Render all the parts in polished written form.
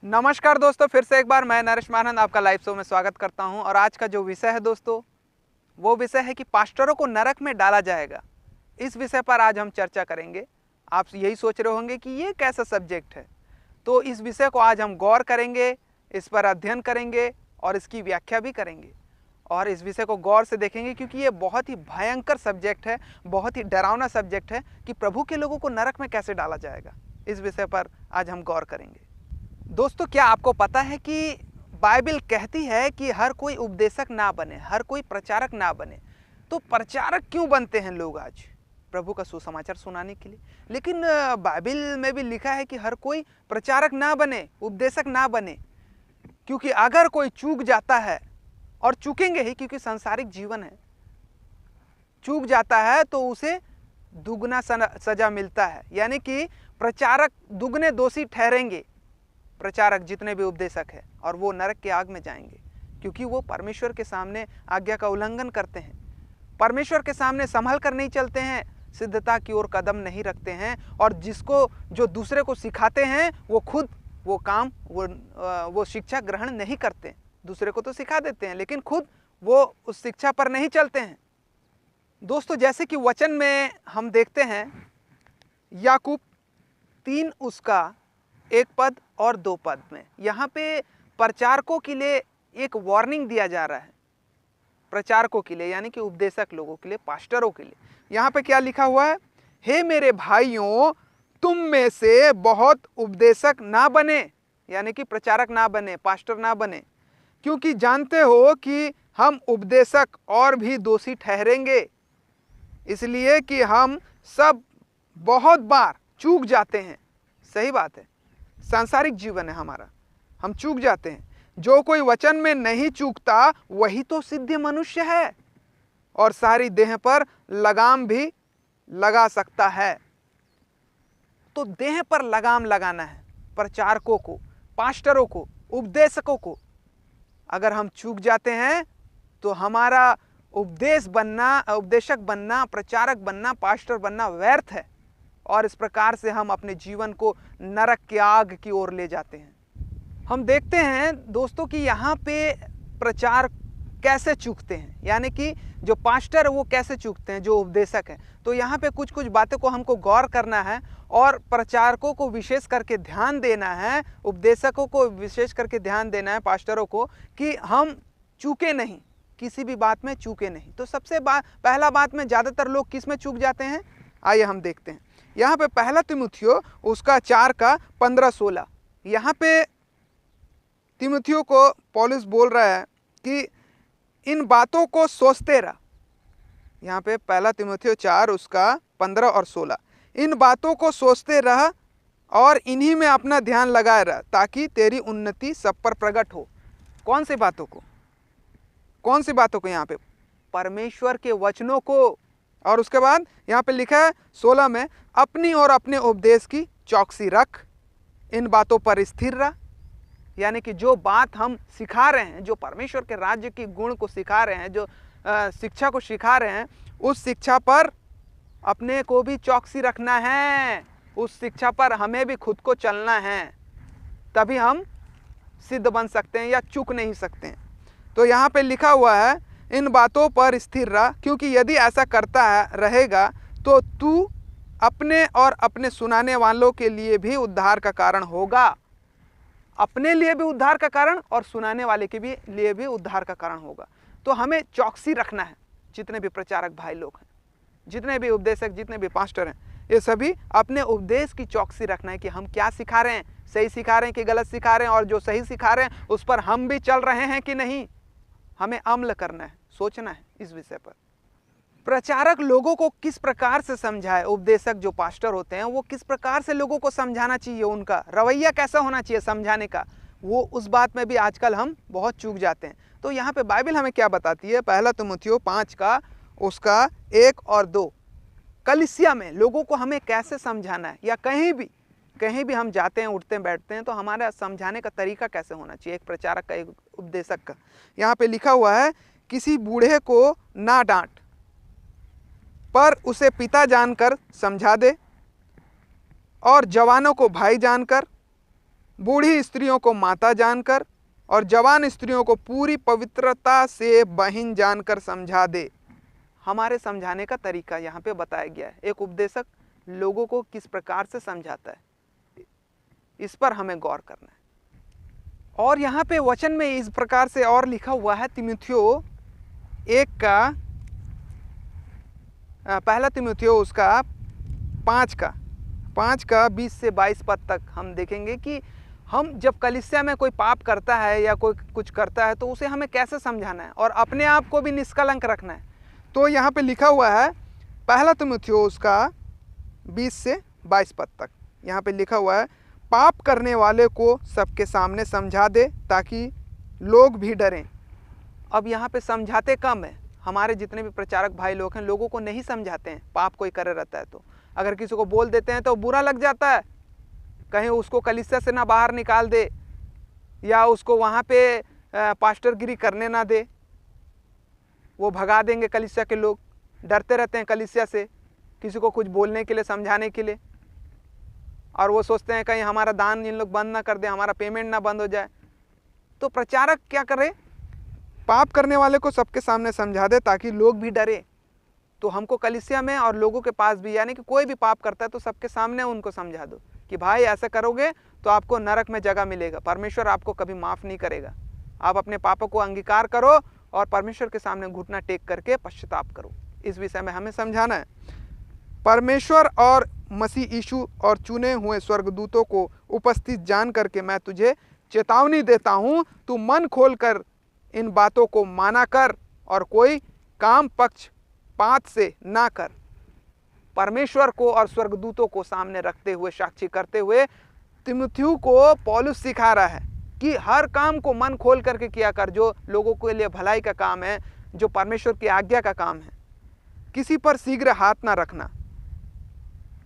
नमस्कार दोस्तों, फिर से एक बार मैं नरेश मानंद आपका लाइव शो में स्वागत करता हूं। और आज का जो विषय है दोस्तों, वो विषय है कि पास्टरों को नरक में डाला जाएगा। इस विषय पर आज हम चर्चा करेंगे। आप यही सोच रहे होंगे कि ये कैसा सब्जेक्ट है, तो इस विषय को आज हम गौर करेंगे, इस पर अध्ययन करेंगे और इसकी व्याख्या भी करेंगे। और इस विषय को गौर से देखेंगे क्योंकि ये बहुत ही भयंकर सब्जेक्ट है, बहुत ही डरावना सब्जेक्ट है कि प्रभु के लोगों को नरक में कैसे डाला जाएगा। इस विषय पर आज हम गौर करेंगे। दोस्तों, क्या आपको पता है कि बाइबल कहती है कि हर कोई उपदेशक ना बने, हर कोई प्रचारक ना बने। तो प्रचारक क्यों बनते हैं लोग आज? प्रभु का सुसमाचार सुनाने के लिए। लेकिन बाइबल में भी लिखा है कि हर कोई प्रचारक ना बने, उपदेशक ना बने, क्योंकि अगर कोई चूक जाता है, और चूकेंगे ही क्योंकि सांसारिक जीवन है, चूक जाता है तो उसे दुगना सजा मिलता है। यानी कि प्रचारक दुगने दोषी ठहरेंगे, प्रचारक जितने भी उपदेशक हैं, और वो नरक के आग में जाएंगे क्योंकि वो परमेश्वर के सामने आज्ञा का उल्लंघन करते हैं, परमेश्वर के सामने संभल कर नहीं चलते हैं, सिद्धता की ओर कदम नहीं रखते हैं, और जो दूसरे को सिखाते हैं वो खुद वो काम वो शिक्षा ग्रहण नहीं करते। दूसरे को तो सिखा देते हैं लेकिन खुद वो उस शिक्षा पर नहीं चलते हैं। दोस्तों, जैसे कि वचन में हम देखते हैं, याकूब 3 उसका 1 पद और 2 पद में यहाँ पे प्रचारकों के लिए एक वार्निंग दिया जा रहा है। प्रचारकों के लिए यानी कि उपदेशक लोगों के लिए, पास्टरों के लिए। यहाँ पे क्या लिखा हुआ है? हे मेरे भाइयों, तुम में से बहुत उपदेशक ना बने, यानी कि प्रचारक ना बने, पास्टर ना बने, क्योंकि जानते हो कि हम उपदेशक और भी दोषी ठहरेंगे, इसलिए कि हम सब बहुत बार चूक जाते हैं। सही बात है, सांसारिक जीवन है हमारा, हम चूक जाते हैं। जो कोई वचन में नहीं चूकता वही तो सिद्ध मनुष्य है और सारी देह पर लगाम भी लगा सकता है। तो देह पर लगाम लगाना है प्रचारकों को, पास्टरों को, उपदेशकों को। अगर हम चूक जाते हैं तो हमारा उपदेशक बनना, प्रचारक बनना, पास्टर बनना व्यर्थ है, और इस प्रकार से हम अपने जीवन को नरक की आग की ओर ले जाते हैं। हम देखते हैं दोस्तों कि यहाँ पे प्रचार कैसे चूकते हैं, यानी कि जो पास्टर वो कैसे चूकते हैं, जो उपदेशक हैं। तो यहाँ पे कुछ कुछ बातों को हमको गौर करना है और प्रचारकों को विशेष करके ध्यान देना है, उपदेशकों को विशेष करके ध्यान देना है, पास्टरों को, कि हम चूके नहीं, किसी भी बात में चूके नहीं। तो सबसे पहला बात में ज़्यादातर लोग किस में चूक जाते हैं, आइए हम देखते हैं। यहाँ पे 1 तीमुथियो उसका 4 का 15-16, यहाँ पे तीमुथियो को पौलुस बोल रहा है कि इन बातों को सोचते रह। यहाँ पे 1 तीमुथियो 4 उसका 15 और 16, इन बातों को सोचते रह और इन्हीं में अपना ध्यान लगाए रह, ताकि तेरी उन्नति सब पर प्रकट हो। कौन सी बातों को? कौन सी बातों को? यहाँ पे परमेश्वर के वचनों को। और उसके बाद यहाँ पे लिखा है 16 में, अपनी और अपने उपदेश की चौकसी रख, इन बातों पर स्थिर रह। यानी कि जो बात हम सिखा रहे हैं, जो परमेश्वर के राज्य की गुण को सिखा रहे हैं, जो शिक्षा को सिखा रहे हैं, उस शिक्षा पर अपने को भी चौकसी रखना है, उस शिक्षा पर हमें भी खुद को चलना है, तभी हम सिद्ध बन सकते हैं या चूक नहीं सकते हैं। तो यहाँ पे लिखा हुआ है, इन बातों पर स्थिर रह, क्योंकि यदि ऐसा रहेगा तो तू अपने और अपने सुनाने वालों के लिए भी उद्धार का कारण होगा। अपने लिए भी उद्धार का कारण और सुनाने वाले के भी लिए भी उद्धार का कारण होगा। तो हमें चौकसी रखना है। जितने भी प्रचारक भाई लोग हैं, जितने भी उपदेशक, जितने भी पास्टर हैं, ये सभी अपने उपदेश की चौकसी रखना है कि हम क्या सिखा रहे हैं, सही सिखा रहे हैं कि गलत सिखा रहे हैं, और जो सही सिखा रहे हैं उस पर हम भी चल रहे हैं कि नहीं। हमें अमल करना है, सोचना है इस विषय पर। प्रचारक लोगों को किस प्रकार से समझाए, उपदेशक जो पास्टर होते हैं वो किस प्रकार से लोगों को समझाना चाहिए, उनका रवैया कैसा होना चाहिए समझाने का, वो उस बात में भी आजकल हम बहुत चूक जाते हैं। तो यहाँ पे बाइबल हमें क्या बताती है? 1 तीमुथियो 5 का उसका 1 और 2, कलीसिया में लोगों को हमें कैसे समझाना है, या कहीं भी हम जाते हैं, उठते हैं, बैठते हैं, तो हमारा समझाने का तरीका कैसे होना चाहिए, एक प्रचारक का, एक उपदेशक का। यहाँ पे लिखा हुआ है, किसी बूढ़े को ना डांट, पर उसे पिता जानकर समझा दे, और जवानों को भाई जानकर, बूढ़ी स्त्रियों को माता जानकर और जवान स्त्रियों को पूरी पवित्रता से बहन जानकर समझा दे। हमारे समझाने का तरीका यहाँ पे बताया गया है। एक उपदेशक लोगों को किस प्रकार से समझाता है, इस पर हमें गौर करना है। और यहाँ पे वचन में इस प्रकार से और लिखा हुआ है, तीमुथियो 1 का पहला तीमुथियो उसका 5 का 20 से 22 पद तक हम देखेंगे कि हम जब कलीसिया में कोई पाप करता है या कोई कुछ करता है तो उसे हमें कैसे समझाना है और अपने आप को भी निष्कलंक रखना है। तो यहाँ पे लिखा हुआ है पहला तीमुथियो उसका 20 से 22 पद तक, यहाँ पे लिखा हुआ है, पाप करने वाले को सबके सामने समझा दे ताकि लोग भी डरें। अब यहाँ पे समझाते कम है। हमारे जितने भी प्रचारक भाई लोग हैं, लोगों को नहीं समझाते हैं। पाप कोई करे रहता है तो अगर किसी को बोल देते हैं तो बुरा लग जाता है, कहीं उसको कलीसिया से ना बाहर निकाल दे या उसको वहाँ पे पास्टरगिरी करने ना दे, वो भगा देंगे। कलीसिया के लोग डरते रहते हैं कलीसिया से, किसी को कुछ बोलने के लिए, समझाने के लिए, और वो सोचते हैं कहीं हमारा दान इन लोग बंद ना कर दे, हमारा पेमेंट ना बंद हो जाए। तो प्रचारक क्या करे, पाप करने वाले को सबके सामने समझा दे ताकि लोग भी डरे। तो हमको कलीसिया में और लोगों के पास भी, यानी कि कोई भी पाप करता है तो सबके सामने उनको समझा दो कि भाई ऐसा करोगे तो आपको नरक में जगह मिलेगा, परमेश्वर आपको कभी माफ़ नहीं करेगा। आप अपने पापों को अंगीकार करो और परमेश्वर के सामने घुटना टेक करके पश्चाताप करो। इस विषय में हमें समझाना है। परमेश्वर और मसीह यीशु और चुने हुए स्वर्गदूतों को उपस्थित जान करके मैं तुझे चेतावनी देता हूँ, तू मन खोलकर इन बातों को माना कर और कोई काम पक्षपात से ना कर। परमेश्वर को और स्वर्गदूतों को सामने रखते हुए, साक्षी करते हुए तीमुथियो को पौलुस सिखा रहा है कि हर काम को मन खोल करके किया कर, जो लोगों के लिए भलाई का काम है, जो परमेश्वर की आज्ञा का काम है। किसी पर शीघ्र हाथ ना रखना,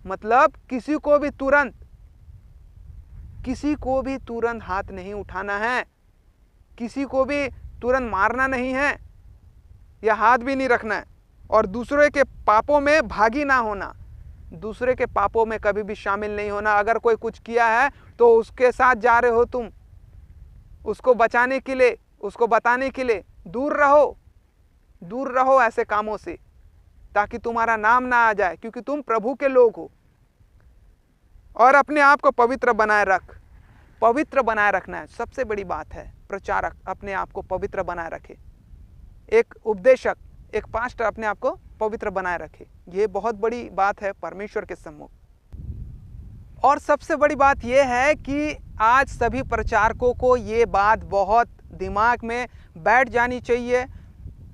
मतलब किसी को भी तुरंत हाथ नहीं उठाना है, किसी को भी तुरंत मारना नहीं है या हाथ भी नहीं रखना है। और दूसरे के पापों में भागी ना होना, दूसरे के पापों में कभी भी शामिल नहीं होना। अगर कोई कुछ किया है तो उसके साथ जा रहे हो तुम, उसको बचाने के लिए, उसको बताने के लिए दूर रहो ऐसे कामों से, ताकि तुम्हारा नाम ना आ जाए, क्योंकि तुम प्रभु के लोग हो। और अपने आप को पवित्र बनाए रखना है, सबसे बड़ी बात है। प्रचारक अपने आप को पवित्र बनाए रखे, एक उपदेशक, एक पास्टर अपने आप को पवित्र बनाए रखे। ये बहुत बड़ी बात है परमेश्वर के सम्मुख। और सबसे बड़ी बात यह है कि आज सभी प्रचारकों को ये बात बहुत दिमाग में बैठ जानी चाहिए,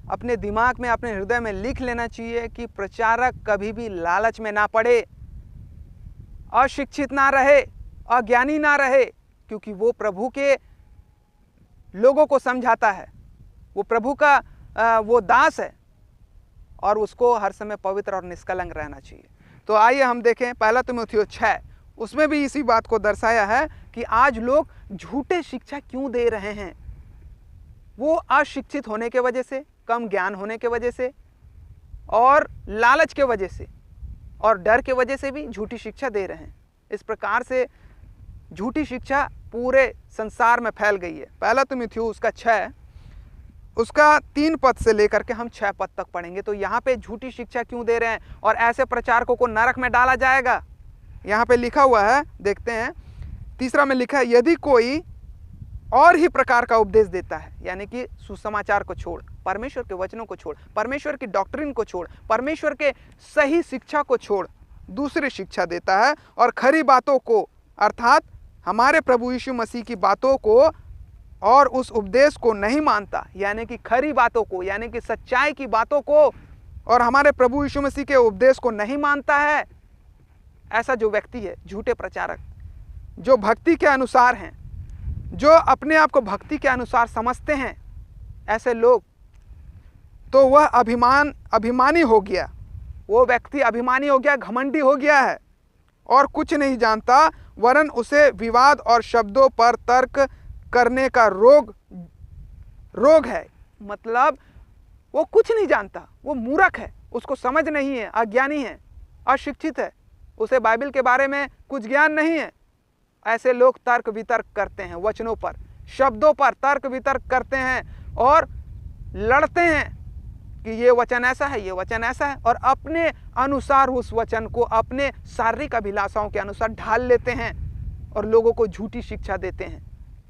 अपने दिमाग में, अपने हृदय में लिख लेना चाहिए कि प्रचारक कभी भी लालच में ना पड़े, अशिक्षित ना रहे, अज्ञानी ना रहे, क्योंकि वो प्रभु के लोगों को समझाता है, वो प्रभु का वो दास है और उसको हर समय पवित्र और निष्कलंक रहना चाहिए। तो आइए हम देखें पहला तीमुथियो 6, उसमें भी इसी बात को दर्शाया है कि आज लोग झूठे शिक्षा क्यों दे रहे हैं। वो अशिक्षित होने के वजह से, कम ज्ञान होने के वजह से और लालच के वजह से और डर के वजह से भी झूठी शिक्षा दे रहे हैं। इस प्रकार से झूठी शिक्षा पूरे संसार में फैल गई है। पहला तीमुथियो उसका 6, उसका 3 पद से लेकर के हम 6 पद तक पढ़ेंगे। तो यहाँ पे झूठी शिक्षा क्यों दे रहे हैं और ऐसे प्रचारकों को नरक में डाला जाएगा। यहाँ पे लिखा हुआ है, देखते हैं, 3 में लिखा है, यदि कोई और ही प्रकार का उपदेश देता है, यानी कि सुसमाचार को छोड़, परमेश्वर के वचनों को छोड़, परमेश्वर की डॉक्ट्रिन को छोड़, परमेश्वर के सही शिक्षा को छोड़, दूसरी शिक्षा देता है और खरी बातों को, अर्थात हमारे प्रभु यीशु मसीह की बातों को और उस उपदेश को नहीं मानता, यानी कि खरी बातों को, यानी कि सच्चाई की बातों को और हमारे प्रभु यीशु मसीह के उपदेश को नहीं मानता है, ऐसा जो व्यक्ति है, झूठे प्रचारक, जो भक्ति के अनुसार हैं, जो अपने आप को भक्ति के अनुसार समझते हैं, ऐसे लोग, तो वह अभिमानी हो गया, वो व्यक्ति अभिमानी हो गया, घमंडी हो गया है और कुछ नहीं जानता, वरन उसे विवाद और शब्दों पर तर्क करने का रोग है। मतलब वो कुछ नहीं जानता, वो मूर्ख है, उसको समझ नहीं है, अज्ञानी है, अशिक्षित है, उसे बाइबल के बारे में कुछ ज्ञान नहीं है, ऐसे लोग तर्क वितर्क करते हैं, वचनों पर, शब्दों पर तर्क वितर्क करते हैं और लड़ते हैं कि ये वचन ऐसा है, ये वचन ऐसा है, और अपने अनुसार उस वचन को अपने शारीरिक अभिलाषाओं के अनुसार ढाल लेते हैं और लोगों को झूठी शिक्षा देते हैं।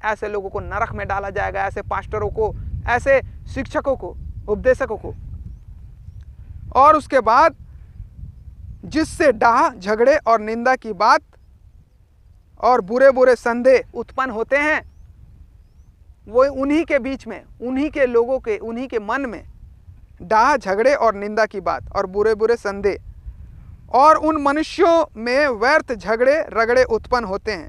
ऐसे लोगों को नरक में डाला जाएगा, ऐसे पास्टरों को, ऐसे शिक्षकों को, उपदेशकों को। और उसके बाद जिससे डाह, झगड़े और निंदा की बात और बुरे बुरे संदेह उत्पन्न होते हैं, वो उन्हीं के बीच में, उन्हीं के लोगों के, उन्हीं के मन में डाह, झगड़े और निंदा की बात और बुरे बुरे संदेह, और उन मनुष्यों में व्यर्थ झगड़े रगड़े उत्पन्न होते हैं।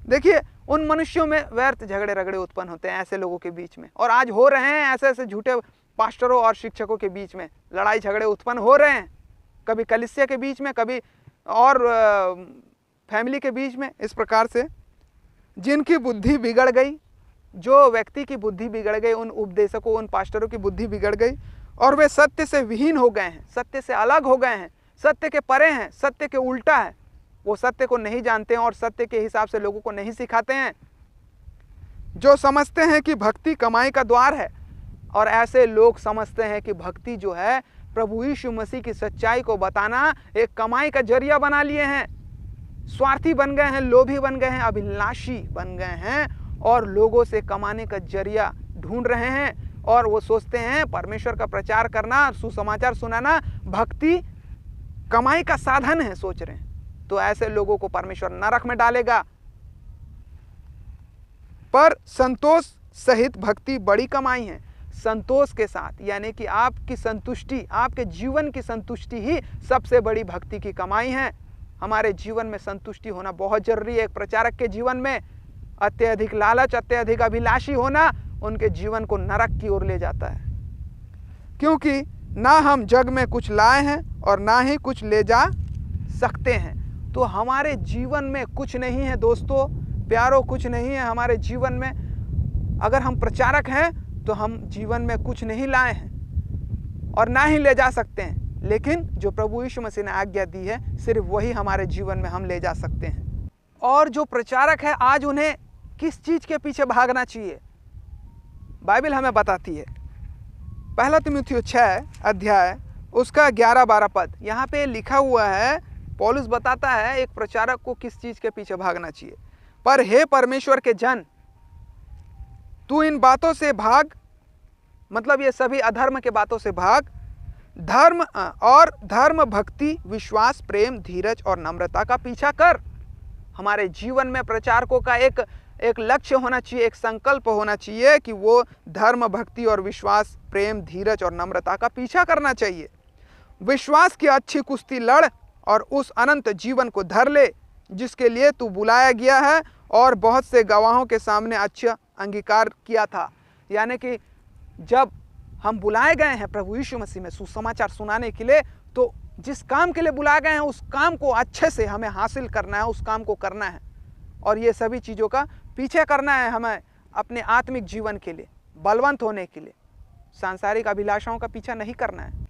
देखिए, उन मनुष्यों में व्यर्थ झगड़े रगड़े उत्पन्न होते हैं ऐसे लोगों के बीच में, और आज हो रहे हैं। ऐसे ऐसे झूठे पास्टरों और शिक्षकों के बीच में लड़ाई झगड़े उत्पन्न हो रहे हैं, कभी कलीसिया के बीच में, कभी और फैमिली के बीच में। इस प्रकार से जिनकी बुद्धि बिगड़ गई, जो व्यक्ति की बुद्धि बिगड़ गई, उन उपदेशकों, उन पास्टरों की बुद्धि बिगड़ गई और वे सत्य से विहीन हो गए हैं, सत्य से अलग हो गए हैं, सत्य के परे हैं, सत्य के उल्टा है। वो सत्य को नहीं जानते हैं और सत्य के हिसाब से लोगों को नहीं सिखाते हैं। जो समझते हैं कि भक्ति कमाई का द्वार है, और ऐसे लोग समझते हैं कि भक्ति जो है, प्रभु यीशु मसीह की सच्चाई को बताना एक कमाई का जरिया बना लिए हैं। स्वार्थी बन गए हैं, लोभी बन गए हैं, अभिलाषी बन गए हैं और लोगों से कमाने का जरिया ढूंढ रहे हैं। और वो सोचते हैं परमेश्वर का प्रचार करना, सुसमाचार सुनाना भक्ति कमाई का साधन है, सोच रहे हैं। तो ऐसे लोगों को परमेश्वर नरक में डालेगा। पर संतोष सहित भक्ति बड़ी कमाई है। संतोष के साथ, यानी कि आपकी संतुष्टि, आपके जीवन की संतुष्टि ही सबसे बड़ी भक्ति की कमाई है। हमारे जीवन में संतुष्टि होना बहुत जरूरी है। एक प्रचारक के जीवन में अत्यधिक लालच, अत्यधिक अभिलाषी होना उनके जीवन को नरक की ओर ले जाता है, क्योंकि ना हम जग में कुछ लाए हैं और ना ही कुछ ले जा सकते हैं। तो हमारे जीवन में कुछ नहीं है दोस्तों, प्यारों, कुछ नहीं है हमारे जीवन में। अगर हम प्रचारक हैं तो हम जीवन में कुछ नहीं लाए हैं और ना ही ले जा सकते हैं, लेकिन जो प्रभु यीशु मसीह ने आज्ञा दी है सिर्फ वही हमारे जीवन में हम ले जा सकते हैं। और जो प्रचारक है, आज उन्हें किस चीज़ के पीछे भागना चाहिए, बाइबल हमें बताती है। 1 तीमुथियुस 6 अध्याय उसका 11-12 पद, यहाँ पे लिखा हुआ है। पौलुस बताता है एक प्रचारक को किस चीज़ के पीछे भागना चाहिए। पर हे परमेश्वर के जन, तू इन बातों से भाग, मतलब ये सभी अधर्म के बातों से भाग, धर्म, भक्ति, विश्वास, प्रेम, धीरज और नम्रता का पीछा कर। हमारे जीवन में प्रचारकों का एक लक्ष्य होना चाहिए, एक संकल्प होना चाहिए कि वो धर्म, भक्ति और विश्वास, प्रेम, धीरज और नम्रता का पीछा करना चाहिए। विश्वास की अच्छी कुश्ती लड़ और उस अनंत जीवन को धर ले जिसके लिए तू बुलाया गया है और बहुत से गवाहों के सामने अच्छा अंगीकार किया था। यानी कि जब हम बुलाए गए हैं प्रभु यीशु मसीह में सुसमाचार सुनाने के लिए, तो जिस काम के लिए बुलाए गए हैं उस काम को अच्छे से हमें हासिल करना है, उस काम को करना है। और ये सभी चीज़ों का पीछे करना है हमें अपने आत्मिक जीवन के लिए, बलवंत होने के लिए। सांसारिक अभिलाषाओं का पीछा नहीं करना है।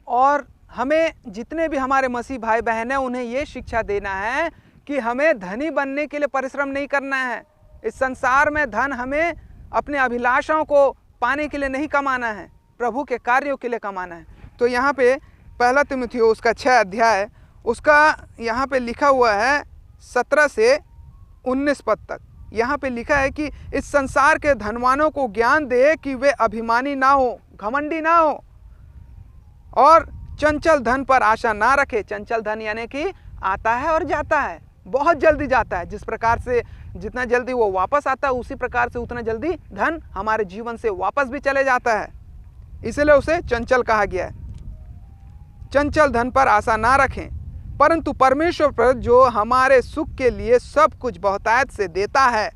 और हमें जितने भी हमारे मसीह भाई बहन हैं उन्हें ये शिक्षा देना है कि हमें धनी बनने के लिए परिश्रम नहीं करना है। इस संसार में धन हमें अपने अभिलाषाओं को पाने के लिए नहीं कमाना है, प्रभु के कार्यों के लिए कमाना है। तो यहाँ पे 1 तीमुथियुस उसका 6 अध्याय उसका यहाँ पे लिखा हुआ है 17 से 19 पद तक। यहाँ पे लिखा है कि इस संसार के धनवानों को ज्ञान दे कि वे अभिमानी ना हो, घमंडी ना हो और चंचल धन पर आशा ना रखे। चंचल धन यानी कि आता है और जाता है, बहुत जल्दी जाता है। जिस प्रकार से जितना जल्दी वो वापस आता है उसी प्रकार से उतना जल्दी धन हमारे जीवन से वापस भी चले जाता है, इसलिए उसे चंचल कहा गया है। चंचल धन पर आशा ना रखें, परंतु परमेश्वर पर जो हमारे सुख के लिए सब कुछ बहुतायत से देता है,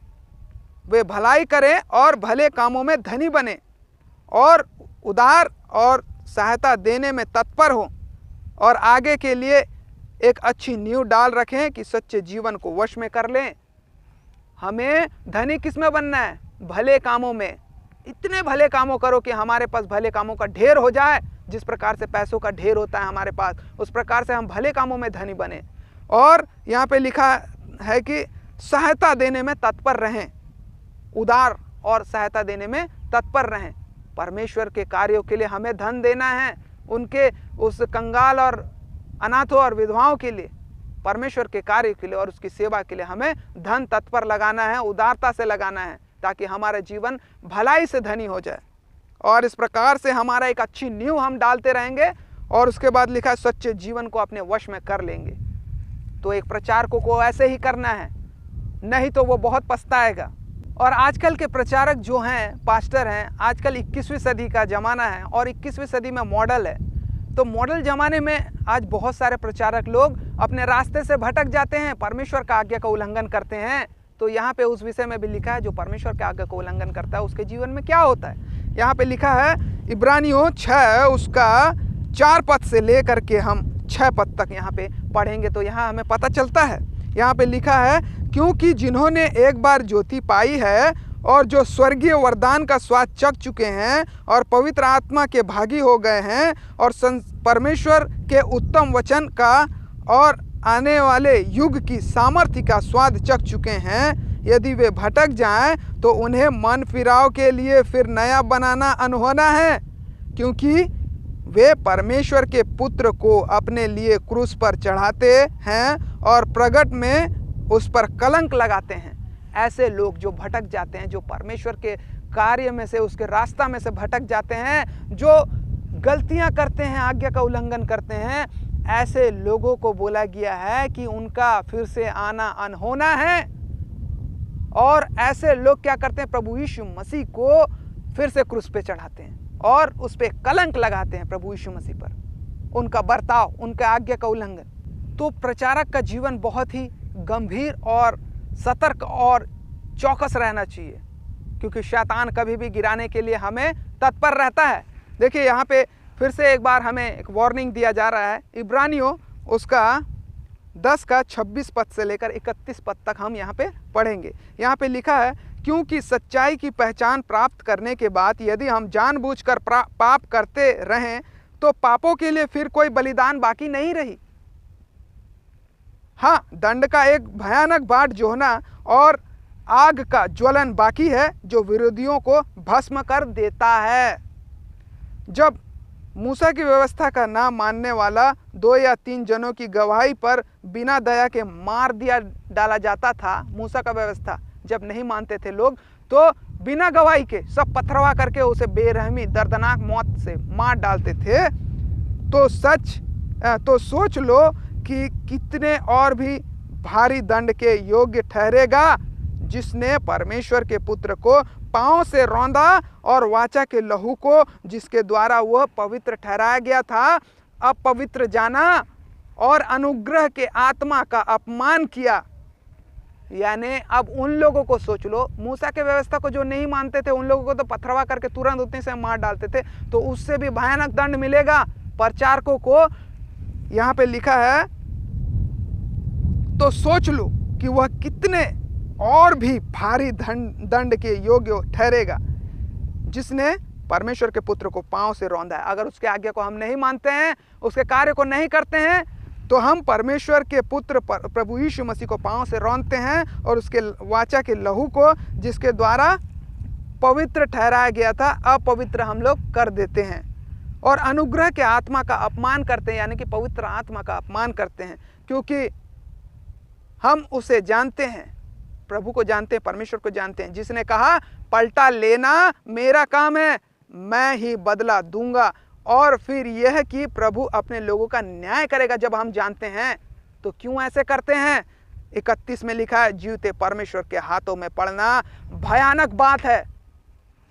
वे भलाई करें और भले कामों में धनी बने और उदार और सहायता देने में तत्पर हो और आगे के लिए एक अच्छी नींव डाल रखें कि सच्चे जीवन को वश में कर लें। हमें धनी किस में बनना है? भले कामों में। इतने भले कामों करो कि हमारे पास भले कामों का ढेर हो जाए। जिस प्रकार से पैसों का ढेर होता है हमारे पास, उस प्रकार से हम भले कामों में धनी बने। और यहाँ पे लिखा है कि सहायता देने में तत्पर रहें, उदार और सहायता देने में तत्पर रहें। परमेश्वर के कार्यों के लिए हमें धन देना है, उनके उस कंगाल और अनाथों और विधवाओं के लिए, परमेश्वर के कार्य के लिए और उसकी सेवा के लिए हमें धन तत्पर लगाना है, उदारता से लगाना है, ताकि हमारा जीवन भलाई से धनी हो जाए। और इस प्रकार से हमारा एक अच्छी नींव हम डालते रहेंगे और उसके बाद लिखा है सच्चे जीवन को अपने वश में कर लेंगे। तो एक प्रचारकों को ऐसे ही करना है, नहीं तो वो बहुत पछताएगा। और आजकल के प्रचारक जो हैं, पास्टर हैं, आजकल 21वीं सदी का ज़माना है और 21वीं सदी में मॉडल है। तो मॉडल ज़माने में आज बहुत सारे प्रचारक लोग अपने रास्ते से भटक जाते हैं, परमेश्वर का आज्ञा का उल्लंघन करते हैं। तो यहाँ पे उस विषय में भी लिखा है, जो परमेश्वर के आज्ञा का उल्लंघन करता है उसके जीवन में क्या होता है। यहाँ पे लिखा है इब्रानियों 6 उसका 4 पद से लेकर के हम 6 पद तक यहाँ पे पढ़ेंगे। तो यहाँ हमें पता चलता है, यहाँ पे लिखा है, क्योंकि जिन्होंने एक बार ज्योति पाई है और जो स्वर्गीय वरदान का स्वाद चख चुके हैं और पवित्र आत्मा के भागी हो गए हैं और परमेश्वर के उत्तम वचन का और आने वाले युग की सामर्थ्य का स्वाद चख चुके हैं, यदि वे भटक जाएं तो उन्हें मन फिराव के लिए फिर नया बनाना अनहोना है, क्योंकि वे परमेश्वर के पुत्र को अपने लिए क्रूस पर चढ़ाते हैं और प्रगट में उस पर कलंक लगाते हैं। ऐसे लोग जो भटक जाते हैं, जो परमेश्वर के कार्य में से, उसके रास्ता में से भटक जाते हैं, जो गलतियां करते हैं, आज्ञा का उल्लंघन करते हैं, ऐसे लोगों को बोला गया है कि उनका फिर से आना अनहोना है। और ऐसे लोग क्या करते हैं, प्रभु यीशु मसीह को फिर से क्रूस पे चढ़ाते हैं और उस पे कलंक लगाते हैं प्रभु यीशु मसीह पर, उनका बर्ताव, उनका आज्ञा का उल्लंघन। तो प्रचारक का जीवन बहुत ही गंभीर और सतर्क और चौकस रहना चाहिए, क्योंकि शैतान कभी भी गिराने के लिए हमें तत्पर रहता है। देखिए यहाँ पे फिर से एक बार हमें एक वार्निंग दिया जा रहा है। इब्रानियों उसका 10 का 26 पद से लेकर 31 पद तक हम यहाँ पे पढ़ेंगे। यहाँ पे लिखा है, क्योंकि सच्चाई की पहचान प्राप्त करने के बाद यदि हम जानबूझकर पाप करते रहें तो पापों के लिए फिर कोई बलिदान बाकी नहीं रही। हाँ, दंड का एक भयानक बाट जोहना और आग का ज्वलन बाकी है, जो विरोधियों को भस्म कर देता है। जब मूसा की व्यवस्था का ना मानने वाला 2 या 3 जनों की गवाही पर बिना दया के मार दिया डाला जाता था, मूसा का व्यवस्था जब नहीं मानते थे लोग तो बिना गवाही के सब पथरवा करके उसे बेरहमी दर्दनाक मौत से मार डालते थे। तो सोच लो कि कितने और भी भारी दंड के योग्य ठहरेगा जिसने परमेश्वर के पुत्र को पांव से रौंदा और वाचा के लहू को, जिसके द्वारा वह पवित्र ठहराया गया था, अपवित्र जाना और अनुग्रह के आत्मा का अपमान किया। यानी अब उन लोगों को सोच लो, मूसा के व्यवस्था को जो नहीं मानते थे उन लोगों को तो पथरवा करके तुरंत उतने से मार डालते थे, तो उससे भी भयानक दंड मिलेगा प्रचारकों को। यहाँ पे लिखा है, तो सोच लो कि वह कितने और भी भारी दंड के योग्य ठहरेगा जिसने परमेश्वर के पुत्र को पांव से रौंदा है। अगर उसके आज्ञा को हम नहीं मानते हैं, उसके कार्य को नहीं करते हैं, तो हम परमेश्वर के पुत्र प्रभु यीशु मसीह को पांव से रौंदते हैं और उसके वाचा के लहू को, जिसके द्वारा पवित्र ठहराया गया था, अपवित्र हम लोग कर देते हैं और अनुग्रह के आत्मा का अपमान करते हैं, यानी कि पवित्र आत्मा का अपमान करते हैं, क्योंकि हम उसे जानते हैं, प्रभु को जानते हैं, परमेश्वर को जानते हैं, जिसने कहा पलटा लेना मेरा काम है, मैं ही बदला दूंगा। और फिर यह कि प्रभु अपने लोगों का न्याय करेगा। जब हम जानते हैं तो क्यों ऐसे करते हैं? 31 में लिखा है, जीवते परमेश्वर के हाथों में पड़ना भयानक बात है।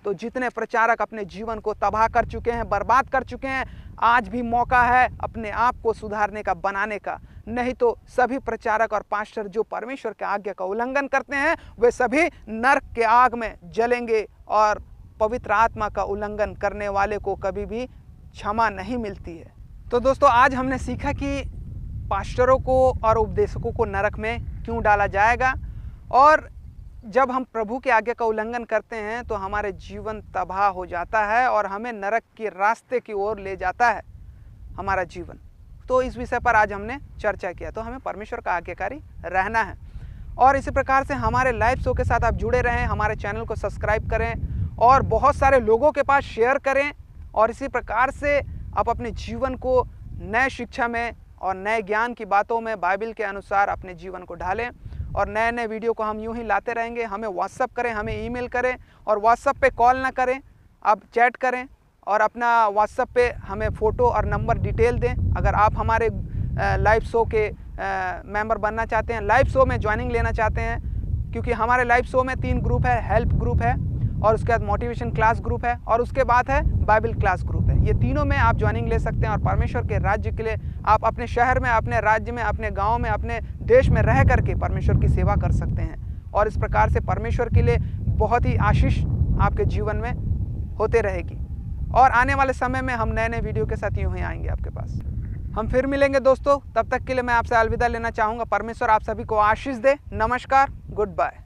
तो जितने प्रचारक अपने जीवन को तबाह कर चुके हैं, बर्बाद कर चुके हैं, आज भी मौका है अपने आप को सुधारने का, बनाने का। नहीं तो सभी प्रचारक और पास्टर जो परमेश्वर के आज्ञा का उल्लंघन करते हैं वे सभी नरक के आग में जलेंगे और पवित्र आत्मा का उल्लंघन करने वाले को कभी भी क्षमा नहीं मिलती है। तो दोस्तों, आज हमने सीखा कि पास्टरों को और उपदेशकों को नरक में क्यों डाला जाएगा, और जब हम प्रभु की आज्ञा का उल्लंघन करते हैं तो हमारे जीवन तबाह हो जाता है और हमें नरक के रास्ते की ओर ले जाता है हमारा जीवन। तो इस विषय पर आज हमने चर्चा किया। तो हमें परमेश्वर का आज्ञाकारी रहना है और इसी प्रकार से हमारे लाइव शो के साथ आप जुड़े रहें, हमारे चैनल को सब्सक्राइब करें और बहुत सारे लोगों के पास शेयर करें। और इसी प्रकार से आप अपने जीवन को नए शिक्षा में और नए ज्ञान की बातों में बाइबल के अनुसार अपने जीवन को ढालें। और नए नए वीडियो को हम यूं ही लाते रहेंगे। हमें व्हाट्सअप करें, हमें ईमेल करें, और व्हाट्सअप पे कॉल ना करें, आप चैट करें और अपना व्हाट्सअप पे हमें फ़ोटो और नंबर डिटेल दें। अगर आप हमारे लाइव शो के मेंबर बनना चाहते हैं, लाइव शो में ज्वाइनिंग लेना चाहते हैं, क्योंकि हमारे लाइव शो में 3 ग्रुप है, हेल्प ग्रुप है और उसके बाद मोटिवेशन क्लास ग्रुप है और उसके बाद है बाइबल क्लास ग्रुप है। ये तीनों में आप ज्वाइनिंग ले सकते हैं और परमेश्वर के राज्य के लिए आप अपने शहर में, अपने राज्य में, अपने गांव में, अपने देश में रह करके परमेश्वर की सेवा कर सकते हैं। और इस प्रकार से परमेश्वर के लिए बहुत ही आशीष आपके जीवन में होते रहेगी। और आने वाले समय में हम नए नए वीडियो के साथ यूँ ही आएंगे आपके पास। हम फिर मिलेंगे दोस्तों, तब तक के लिए मैं आपसे अलविदा लेना चाहूँगा। परमेश्वर आप सभी को आशीष दे। नमस्कार, गुड बाय।